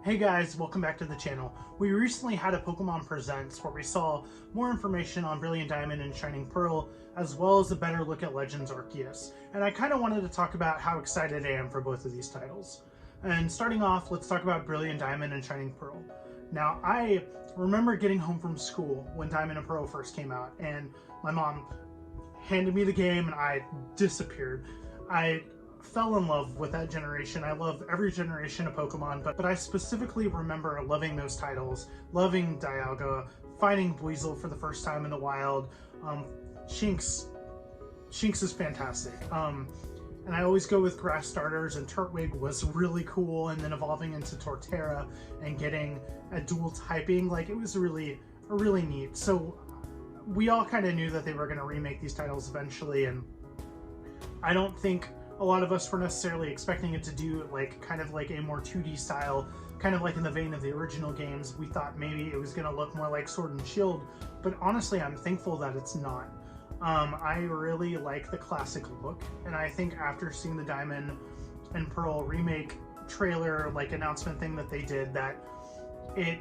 Hey guys, welcome back to the channel. We recently had a Pokemon Presents where we saw more information on Brilliant Diamond and Shining Pearl, as well as a better look at Legends Arceus. And I kind of wanted to talk about how excited I am for both of these titles. And starting off, let's talk about Brilliant Diamond and Shining Pearl. Now, I remember getting home from school when Diamond and Pearl first came out, and my mom handed me the game and I disappeared. I fell in love with that generation. I love every generation of Pokemon, but I specifically remember loving those titles, loving Dialga, finding Weasel for the first time in the wild. Shinx is fantastic. And I always go with grass starters, and Turtwig was really cool, and then evolving into Torterra and getting a dual typing, like, it was really neat. So we all kind of knew that they were going to remake these titles eventually, and I don't think a lot of us were necessarily expecting it to do kind of like a more 2D style, kind of like in the vein of the original games. We thought maybe it was going to look more like Sword and Shield, but honestly I'm thankful that it's not. I really like the classic look, and I think after seeing the Diamond and Pearl remake trailer, like, announcement thing that they did, that it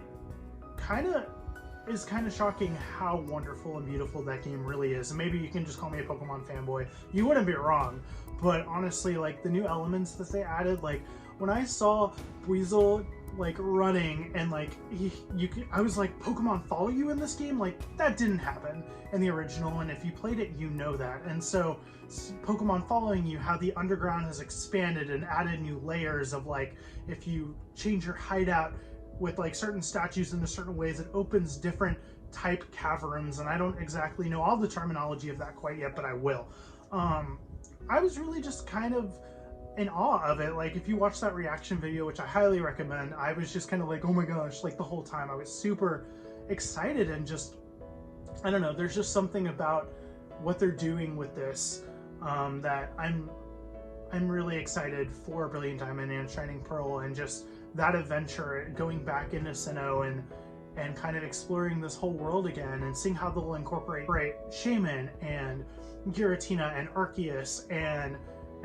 is kind of shocking how wonderful and beautiful that game really is. And maybe you can just call me a Pokemon fanboy. You wouldn't be wrong. But honestly, like, the new elements that they added, like, when I saw Weasel, like, running and, like, I was like, Pokemon follow you in this game? Like, that didn't happen in the original, and if you played it, you know that. And so Pokemon following you, how the underground has expanded and added new layers of, like, if you change your hideout with, like, certain statues in certain ways, it opens different type caverns, and I don't exactly know all the terminology of that quite yet, but I will. I was really just kind of in awe of it. Like, if you watch that reaction video, which I highly recommend, I was just kind of like, oh my gosh, like, the whole time I was super excited, and just, I don't know, there's just something about what they're doing with this that I'm really excited for Brilliant Diamond and Shining Pearl, and just that adventure, going back into Sinnoh and kind of exploring this whole world again, and seeing how they'll incorporate Shaman and Giratina and Arceus and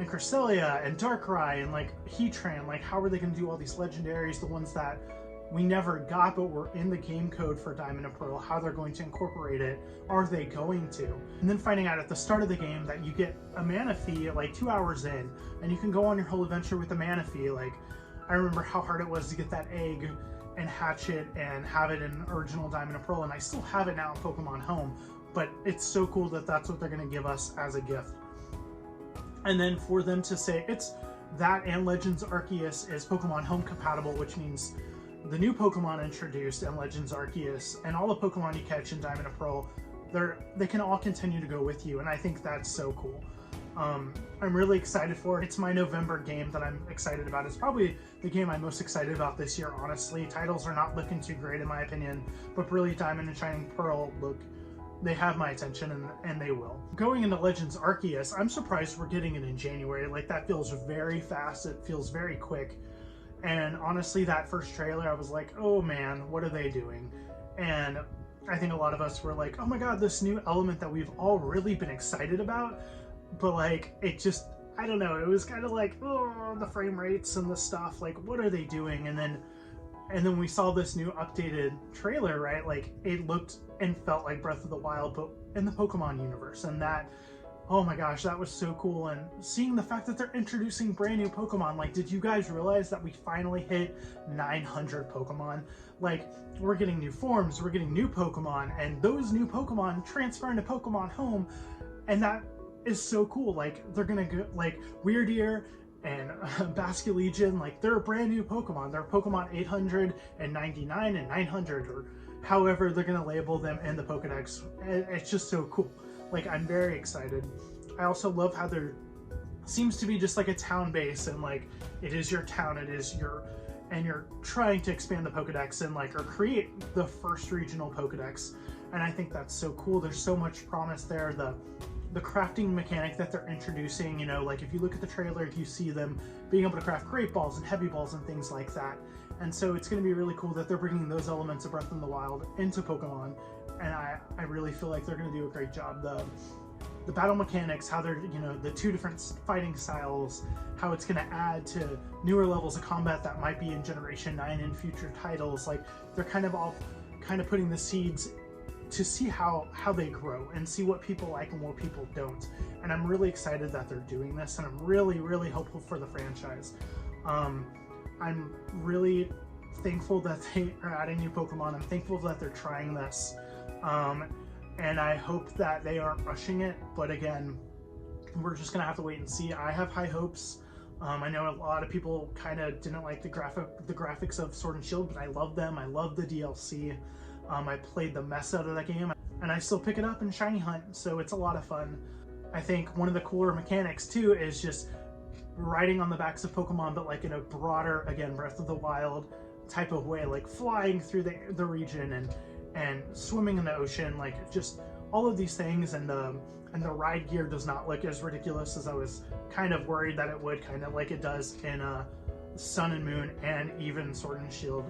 Cresselia and Darkrai and, like, Heatran. Like, how are they going to do all these legendaries, the ones that we never got but were in the game code for Diamond and Pearl, how they're going to incorporate it? Are they going to? And then finding out at the start of the game that you get a mana fee like 2 hours in, and you can go on your whole adventure with a mana fee. Like, I remember how hard it was to get that egg and hatch it and have it in original Diamond and Pearl, and I still have it now in Pokemon Home, but it's so cool that that's what they're going to give us as a gift. And then for them to say it's that, and Legends Arceus is Pokemon Home compatible, which means the new Pokemon introduced in Legends Arceus and all the Pokemon you catch in Diamond and Pearl, they can all continue to go with you, and I think that's so cool. I'm really excited for it. It's my November game that I'm excited about. It's probably the game I'm most excited about this year, honestly. Titles are not looking too great in my opinion, but Brilliant Diamond and Shining Pearl, they have my attention, and they will. Going into Legends Arceus, I'm surprised we're getting it in January. Like, that feels very fast. It feels very quick. And honestly, that first trailer, I was like, oh man, what are they doing? And I think a lot of us were like, oh my god, this new element that we've all really been excited about. But, like, it just, I don't know, it was kind of like, oh, the frame rates and the stuff, like, what are they doing? And then we saw this new updated trailer, right? Like, it looked and felt like Breath of the Wild, but in the Pokemon universe. And that, oh my gosh, that was so cool. And seeing the fact that they're introducing brand new Pokemon, like, did you guys realize that we finally hit 900 Pokemon? Like, we're getting new forms, we're getting new Pokemon, and those new Pokemon transfer into Pokemon Home, and that is so cool. Like, they're gonna go, like, Weirdeer and Basculegion, like, they're a brand new Pokemon. They're Pokemon 899 and 900, or however they're gonna label them in the Pokedex. It's just so cool. Like, I'm very excited. I also love how there seems to be just like a town base, and, like, it is your town, and you're trying to expand the Pokedex and, like, or create the first regional Pokedex. And I think that's so cool. There's so much promise there. The crafting mechanic that they're introducing, you know, like, if you look at the trailer, you see them being able to craft great balls and heavy balls and things like that. And so it's going to be really cool that they're bringing those elements of Breath of the Wild into Pokemon, and I really feel like they're going to do a great job. the battle mechanics, how they're, you know, the two different fighting styles, how it's going to add to newer levels of combat that might be in Generation 9 and future titles. Like, they're kind of all kind of putting the seeds to see how they grow and see what people like and what people don't. And I'm really excited that they're doing this, and I'm really, really hopeful for the franchise. I'm really thankful that they are adding new Pokemon. I'm thankful that they're trying this. And I hope that they aren't rushing it, but again, we're just gonna have to wait and see. I have high hopes. I know a lot of people kind of didn't like the graphics of Sword and Shield, but I love them. I love the DLC. I played the mess out of that game, and I still pick it up in Shiny Hunt, so it's a lot of fun. I think one of the cooler mechanics too is just riding on the backs of Pokemon, but like in a broader, again, Breath of the Wild type of way, like flying through the region and swimming in the ocean, like just all of these things. And the ride gear does not look as ridiculous as I was kind of worried that it would, kind of like it does in Sun and Moon and even Sword and Shield.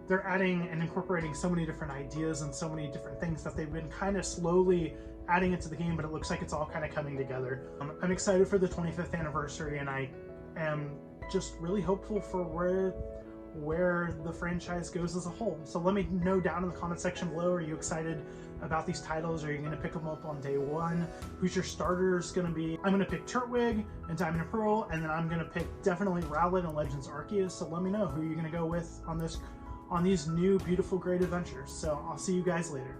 They're adding and incorporating so many different ideas and so many different things that they've been kind of slowly adding into the game, but it looks like it's all kind of coming together. I'm excited for the 25th anniversary, and I am just really hopeful for where the franchise goes as a whole. So let me know down in the comment section below, are you excited about these titles? Are you going to pick them up on day one? Who's your starters going to be? I'm going to pick Turtwig and Diamond and Pearl, and then I'm going to pick definitely Rowlet and Legends Arceus. So let me know who you're going to go with on these new beautiful great adventures. So I'll see you guys later.